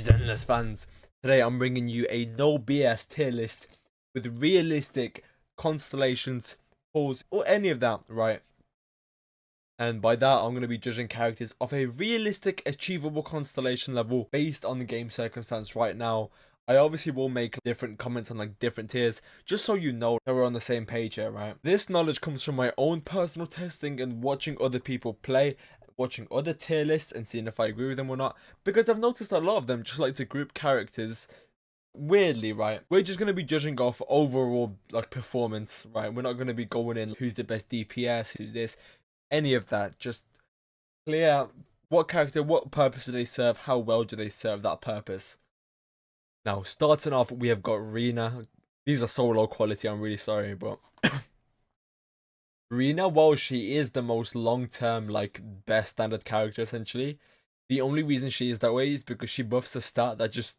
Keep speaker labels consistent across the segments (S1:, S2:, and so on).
S1: Zenless fans, today I'm bringing you a no BS tier list with realistic constellations, pulls, or any of that, right? And by that, I'm going to be judging characters of a realistic, achievable constellation level based on the game circumstance right now. I obviously will make different comments on like different tiers, just so you know that we're on the same page here, right? This knowledge comes from my own personal testing and watching other people play, watching other tier lists and seeing if I agree with them or not, because I've noticed a lot of them just like to group characters weirdly, right? We're just going to be judging off overall like performance, right? We're not going to be going in who's the best DPS, who's this, any of that. Just clear what character, what purpose do they serve, how well do they serve that purpose. Now, starting off, we have got Rena. These are so low quality, I'm really sorry, but Rena, while she is the most long-term, like, best standard character, essentially, the only reason she is that way is because she buffs a stat that just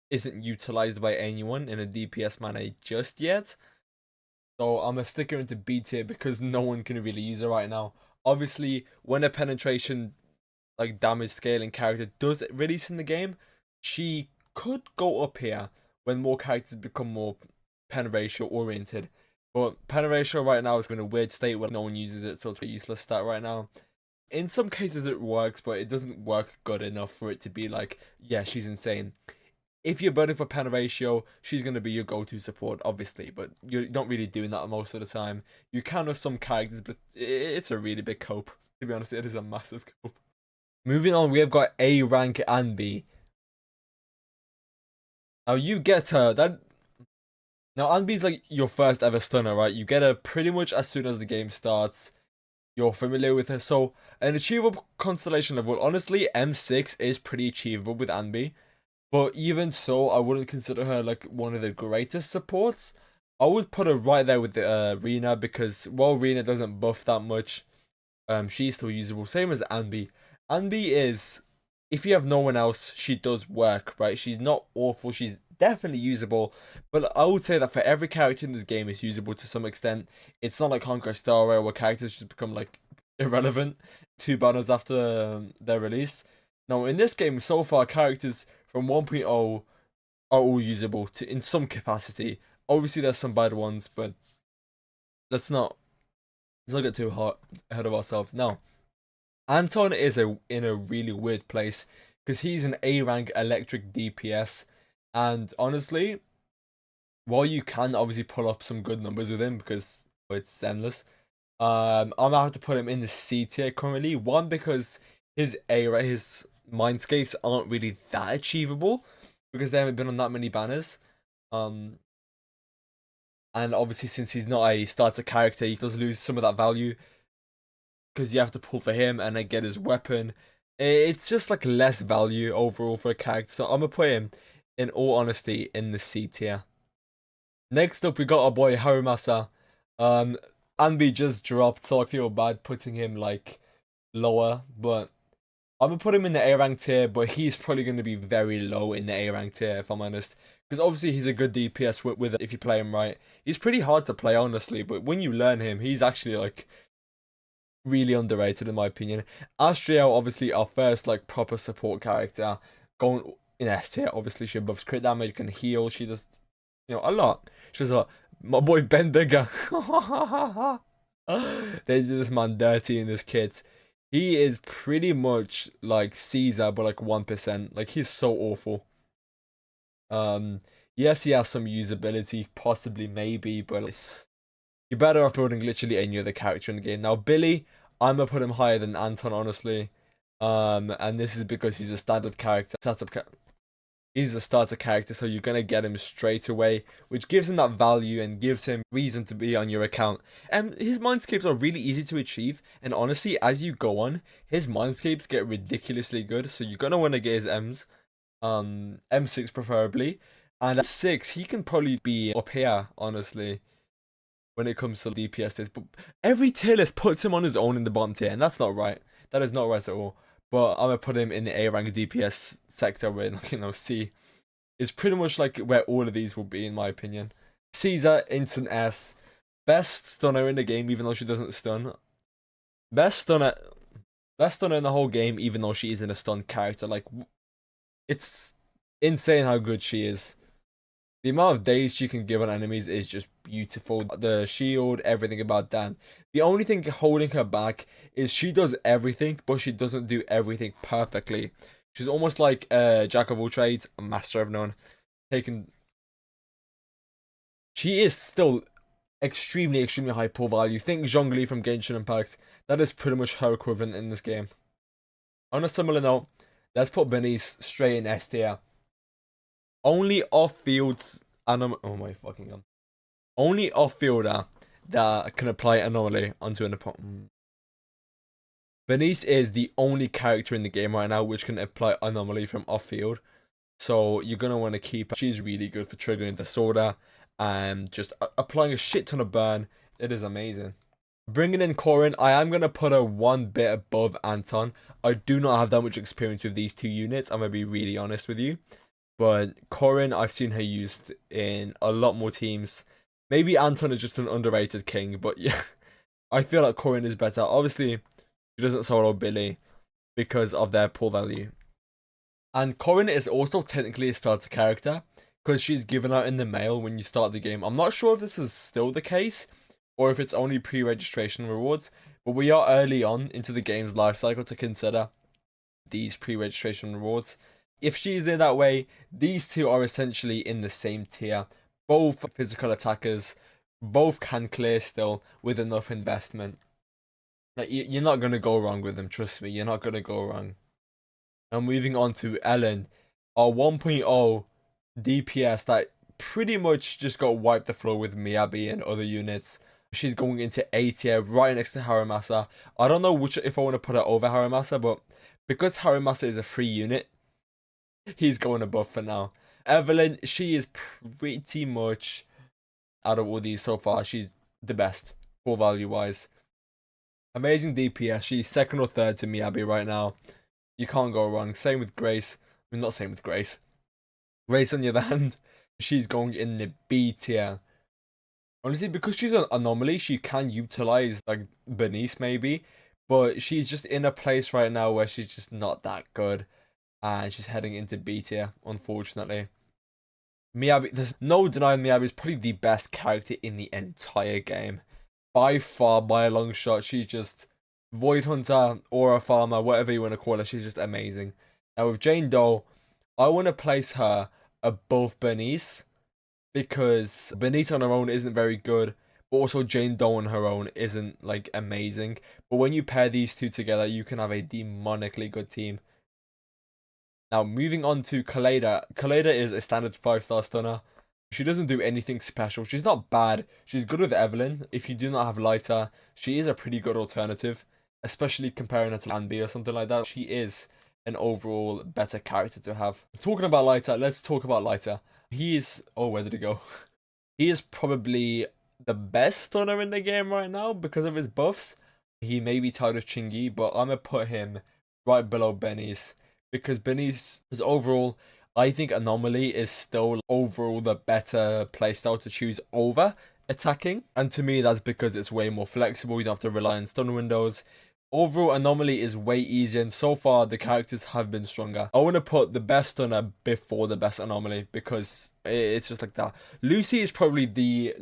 S1: isn't utilized by anyone in a DPS manner just yet. So I'm gonna stick her into B tier because no one can really use her right now. Obviously, when a penetration, like, damage scaling character does release in the game, she could go up here when more characters become more pen ratio oriented. But pen ratio right now is in a weird state where no one uses it, so it's a useless stat right now. In some cases it works, but it doesn't work good enough for it to be like, yeah, she's insane. If you're burning for pen ratio, she's going to be your go-to support, obviously, but you're not really doing that most of the time. You can with some characters, but it's a really big cope. To be honest, it is a massive cope. Moving on, we have got A rank and B. Now you get her, now Anbi's like your first ever stunner, right? You get her pretty much as soon as the game starts. You're familiar with her, so an achievable constellation level. Honestly, M6 is pretty achievable with Anbi. But even so, I wouldn't consider her like one of the greatest supports. I would put her right there with the Rena because while Rena doesn't buff that much, she's still usable. Same as Anbi. Anbi is, if you have no one else, she does work, right? She's not awful. She's definitely usable. But I would say that for every character in this game is usable to some extent. It's not like Conquest Star where characters just become like irrelevant 2 banners after their release. Now in this game, so far, characters from 1.0 are all usable in some capacity. Obviously, there's some bad ones, but let's not get too hot ahead of ourselves. Now, Anton is in a really weird place because he's an A rank electric DPS, and honestly, while you can obviously pull up some good numbers with him because it's Zenless, I'm gonna have to put him in the C tier currently. One, because his mindscapes aren't really that achievable because they haven't been on that many banners. And obviously since he's not a starter character, he does lose some of that value because you have to pull for him and then get his weapon. It's just like less value overall for a character. So I'm gonna put him, in all honesty, in the C tier. Next up, we got our boy Harimasa. Anbi just dropped, so I feel bad putting him like lower, but I'm gonna put him in the A rank tier, but he's probably gonna be very low in the A rank tier if I'm honest. Because obviously he's a good DPS with it if you play him right. He's pretty hard to play honestly, but when you learn him, he's actually like really underrated in my opinion. Astriel, obviously our first like proper support character, going in S tier. Obviously she buffs crit damage, can heal. She does, a lot. She does a lot. My boy Ben Bigger. They did this man dirty in this kit. He is pretty much like Caesar, but like 1%. Like he's so awful. Yes, he has some usability, possibly, maybe, but you're better off building literally any other character in the game. Now, Billy, I'm gonna put him higher than Anton, honestly. And this is because he's a standard character, he's a starter character, so you're gonna get him straight away, which gives him that value and gives him reason to be on your account. And his mindscapes are really easy to achieve, and honestly, as you go on, his mindscapes get ridiculously good, so you're gonna want to get his M's. M6 preferably. And at 6, he can probably be up here, honestly, when it comes to DPS tiers. But every tier list puts him on his own in the bottom tier, and that's not right. That is not right at all. But I'm gonna put him in the A rank DPS sector where, C is pretty much like where all of these will be, in my opinion. Caesar, instant S. Best stunner in the game, even though she doesn't stun. Best stunner in the whole game, even though she isn't a stun character. Like, it's insane how good she is. The amount of days she can give on enemies is just beautiful. The shield, everything about that. The only thing holding her back is she does everything, but she doesn't do everything perfectly. She's almost like a jack of all trades, a master of none. She is still extremely, extremely high pull value. Think Zhongli from Genshin Impact. That is pretty much her equivalent in this game. On a similar note, let's put Bernice straight in S tier. Only off-field oh my fucking god. Only off-fielder that can apply anomaly onto an opponent. Bernice is the only character in the game right now which can apply anomaly from off-field. So you're gonna want to keep her. She's really good for triggering the Sorta and just applying a shit ton of burn. It is amazing. Bringing in Corrin, I am going to put her one bit above Anton. I do not have that much experience with these two units. I'm going to be really honest with you. But Corrin, I've seen her used in a lot more teams. Maybe Anton is just an underrated king, but yeah, I feel like Corrin is better. Obviously, she doesn't solo Billy because of their pull value. And Corrin is also technically a starter character because she's given out in the mail when you start the game. I'm not sure if this is still the case or if it's only pre-registration rewards, but we are early on into the game's life cycle to consider these pre-registration rewards. If she's there that way, these two are essentially in the same tier. Both physical attackers, both can clear still with enough investment. Like, you're not going to go wrong with them, trust me, you're not going to go wrong. Now moving on to Ellen, our 1.0 DPS that pretty much just got wiped the floor with Miyabi and other units. She's going into A tier right next to Haramasa. I don't know if I want to put her over Haramasa, but because Haramasa is a free unit, he's going above for now. Evelyn, she is pretty much, out of all these so far, she's the best, full value wise. Amazing DPS, she's second or third to Miyabi right now. You can't go wrong. Same with Grace. I mean, not same with Grace. Grace, on the other hand, she's going in the B tier. Honestly, because she's an anomaly, she can utilize like Bernice maybe, but she's just in a place right now where she's just not that good, and she's heading into B tier, unfortunately. Miyabi, there's no denying Miyabi is probably the best character in the entire game. By far, by a long shot, she's just Void Hunter, Aura Farmer, whatever you want to call her, she's just amazing. Now with Jane Doe, I want to place her above Bernice, because Bernice on her own isn't very good, but also Jane Doe on her own isn't like amazing. But when you pair these two together, you can have a demonically good team. Now moving on to Kaleda. Kaleda is a standard 5-star stunner. She doesn't do anything special. She's not bad. She's good with Evelyn. If you do not have Lighter, she is a pretty good alternative, especially comparing her to Lanby or something like that. She is an overall better character to have. Talking about Lighter, let's talk about Lighter. He is, oh, where did he go? He is probably the best stunner in the game right now because of his buffs. He may be tied with Chingy, but I'm going to put him right below Benny's because Benny's is overall, I think Anomaly is still overall the better playstyle to choose over attacking. And to me, that's because it's way more flexible. You don't have to rely on stun windows. Overall, Anomaly is way easier, and so far the characters have been stronger. I want to put the best stunner before the best Anomaly because it's just like that. Lucy is probably the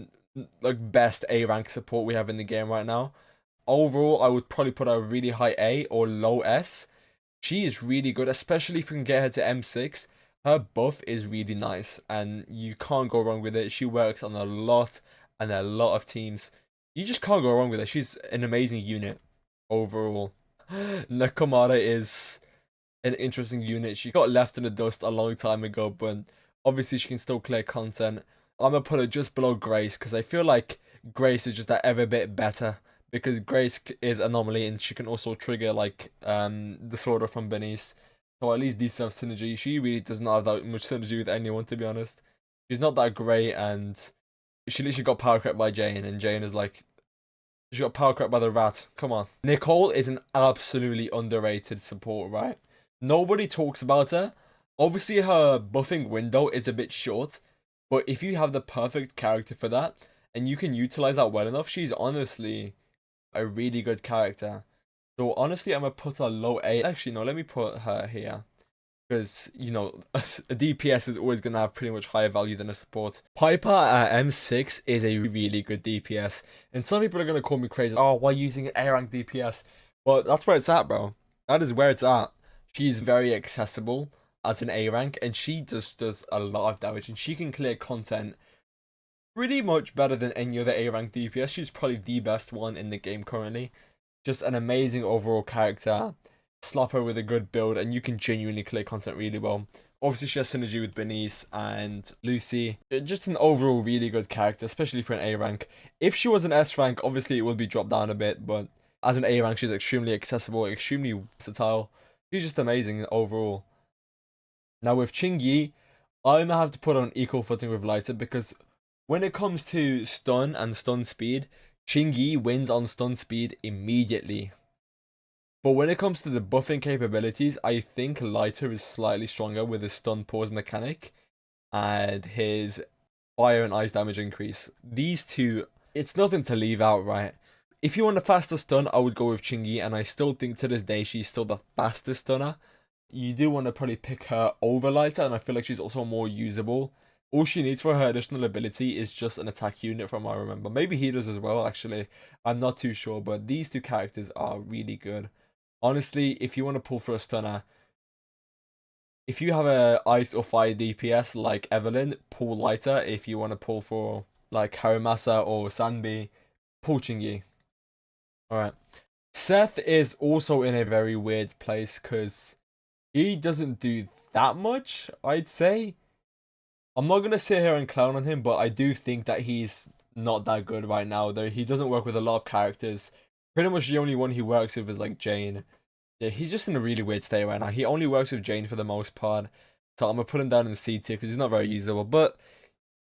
S1: like best A rank support we have in the game right now. Overall, I would probably put her really high A or low S. She is really good, especially if you can get her to M6. Her buff is really nice, and you can't go wrong with it. She works on a lot of teams. You just can't go wrong with her. She's an amazing unit. Overall, Nakamura is an interesting unit. She got left in the dust a long time ago, but obviously she can still clear content. I'm gonna put her just below Grace because I feel like Grace is just that ever bit better because Grace is Anomaly and she can also trigger like the Sorter from Bernice. So at least these have synergy. She really does not have that much synergy with anyone, to be honest. She's not that great, and she literally got power crept by Jane, and Jane is like, she got power crept by the rat. Come on. Nicole is an absolutely underrated support, right? Nobody talks about her. Obviously, her buffing window is a bit short, but if you have the perfect character for that, and you can utilize that well enough, she's honestly a really good character. So honestly, I'm going to put her low A. Actually, no, let me put her here. because, you know, a DPS is always going to have pretty much higher value than a support. Piper at M6 is a really good DPS, and some people are going to call me crazy. Oh, why using an A rank DPS? Well, that's where it's at, bro. That is where it's at. She's very accessible as an A rank, and she just does a lot of damage, and she can clear content pretty much better than any other A rank DPS. She's probably the best one in the game currently. Just an amazing overall character. Slap her with a good build, and you can genuinely clear content really well. Obviously, she has synergy with Bernice and Lucy. Just an overall really good character, especially for an A rank. If she was an S rank, obviously it would be dropped down a bit, but as an A rank, she's extremely accessible, extremely versatile. She's just amazing overall. Now with Chingy, I'm gonna have to put on equal footing with Lighter, because when it comes to stun and stun speed, Chingy wins on stun speed immediately. But when it comes to the buffing capabilities, I think Lighter is slightly stronger with his stun pause mechanic and his fire and ice damage increase. These two, it's nothing to leave out, right? If you want a faster stun, I would go with Chingy, and I still think to this day she's still the fastest stunner. You do want to probably pick her over Lighter, and I feel like she's also more usable. All she needs for her additional ability is just an attack unit from what I remember. Maybe he does as well, actually. I'm not too sure, but these two characters are really good. Honestly, if you want to pull for a stunner, if you have a ice or fire DPS like Evelyn, pull Lighter. If you want to pull for like Haramasa or Sanbi, pull Chingy. Alright. Seth is also in a very weird place because he doesn't do that much, I'd say. I'm not going to sit here and clown on him, but I do think that he's not that good right now. Though he doesn't work with a lot of characters. Pretty much the only one he works with is like Jane. Yeah, he's just in a really weird state right now. He only works with Jane for the most part. So I'm going to put him down in the C tier because he's not very usable. But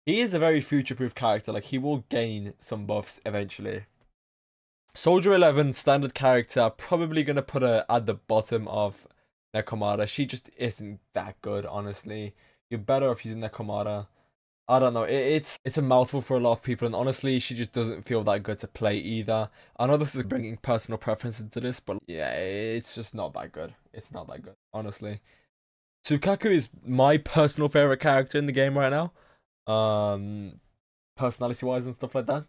S1: he is a very future-proof character. Like, he will gain some buffs eventually. Soldier 11, standard character. Probably going to put her at the bottom of Nekomata. She just isn't that good, honestly. You're better off using Nekomata. I don't know, it's a mouthful for a lot of people, and honestly, she just doesn't feel that good to play either. I know this is bringing personal preference into this, but yeah, it's just not that good. It's not that good, honestly. Tsukaku is my personal favorite character in the game right now. Personality-wise and stuff like that.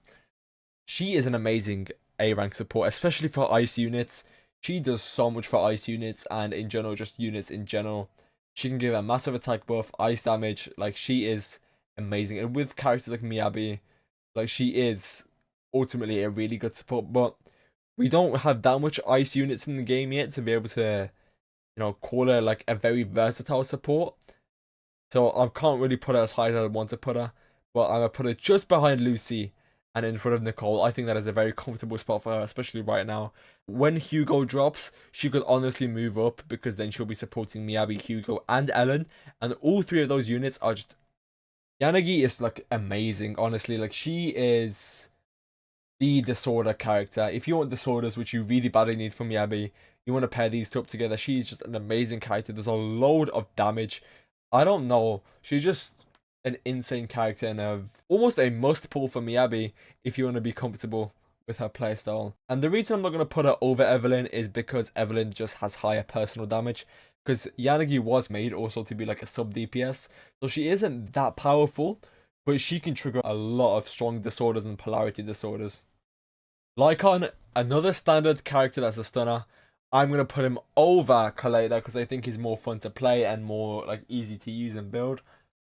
S1: She is an amazing A-rank support, especially for ice units. She does so much for ice units, and in general, just units in general. She can give a massive attack buff, ice damage, like she is amazing. And with characters like Miyabi, like she is ultimately a really good support, but we don't have that much ice units in the game yet to be able to, you know, call her like a very versatile support. So I can't really put her as high as I want to put her, but I'm gonna put her just behind Lucy and in front of Nicole. I think that is a very comfortable spot for her, especially right now. When Hugo drops, she could honestly move up, because then she'll be supporting Miyabi, Hugo, and Ellen, and all three of those units are just... Yanagi is like amazing, honestly. Like, she is the disorder character. If you want disorders, which you really badly need from Miyabi, you want to pair these two up together. She's just an amazing character. There's a load of damage. I don't know. She's just an insane character, and almost a must pull for Miyabi if you want to be comfortable with her playstyle. And the reason I'm not going to put her over Evelyn is because Evelyn just has higher personal damage. Because Yanagi was made also to be like a sub DPS, so she isn't that powerful, but she can trigger a lot of strong disorders and polarity disorders. Lycon, another standard character that's a stunner. I'm going to put him over Kaleda because I think he's more fun to play and more like easy to use and build.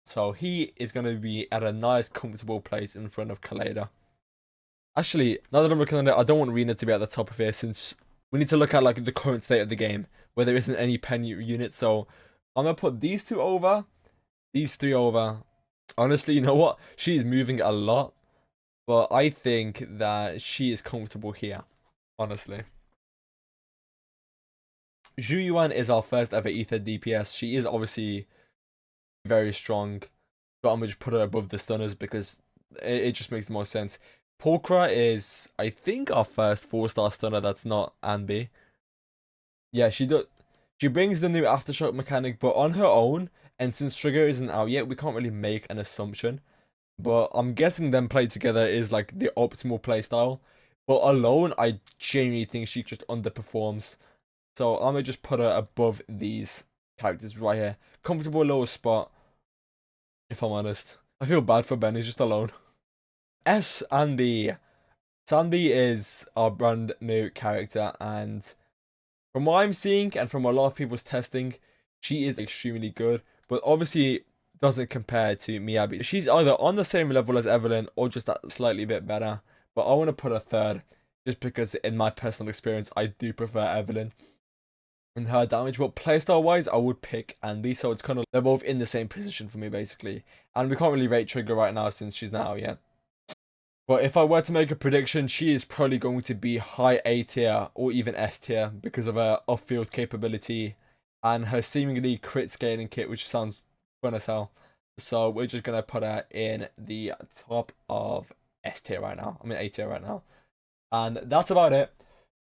S1: So he is going to be at a nice comfortable place in front of Kaleda. Actually, now that I'm looking at it, I don't want Rena to be at the top of here, since we need to look at like the current state of the game where there isn't any pen units. So I'm going to put these two over, these three over. Honestly, you know what? She's moving a lot, but I think that she is comfortable here, honestly. Zhu Yuan is our first ever Ether DPS. She is obviously very strong, but I'm going to put her above the stunners because it just makes the most sense. Pulchra is, I think, our first 4-star stunner that's not Anbi. Yeah, she does. She brings the new Aftershock mechanic, but on her own, and since Trigger isn't out yet, we can't really make an assumption. But I'm guessing them played together is like the optimal playstyle. But alone, I genuinely think she just underperforms. So I'm going to just put her above these. characters right here. Comfortable lower spot, if I'm honest. I feel bad for Ben, he's just alone. S. Andy. Sandy is our brand new character, and from what I'm seeing and from a lot of people's testing, she is extremely good, but obviously doesn't compare to Miyabi. She's either on the same level as Evelyn or just that slightly bit better, but I want to put her third just because in my personal experience, I do prefer Evelyn in her damage, but playstyle wise, I would pick Andy, so it's kind of, they're both in the same position for me basically, and we can't really rate Trigger right now since she's not out yet. But if I were to make a prediction, she is probably going to be high A tier or even S tier because of her off-field capability and her seemingly crit scaling kit, which sounds fun as hell. So we're just going to put her in the top of S tier right now. I mean A tier right now. And that's about it.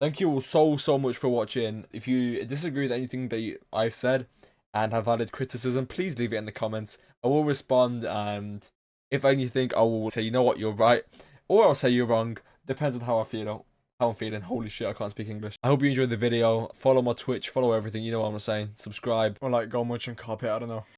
S1: Thank you all so much for watching. If you disagree with anything that I've said and have valid criticism, please leave it in the comments. I will respond, and if anything, I will say, you know what, you're right. Or I'll say you're wrong. Depends on how I feel. How I'm feeling. Holy shit, I can't speak English. I hope you enjoyed the video. Follow my Twitch. Follow everything. You know what I'm saying. Subscribe. Or like, go much and copy it. I don't know.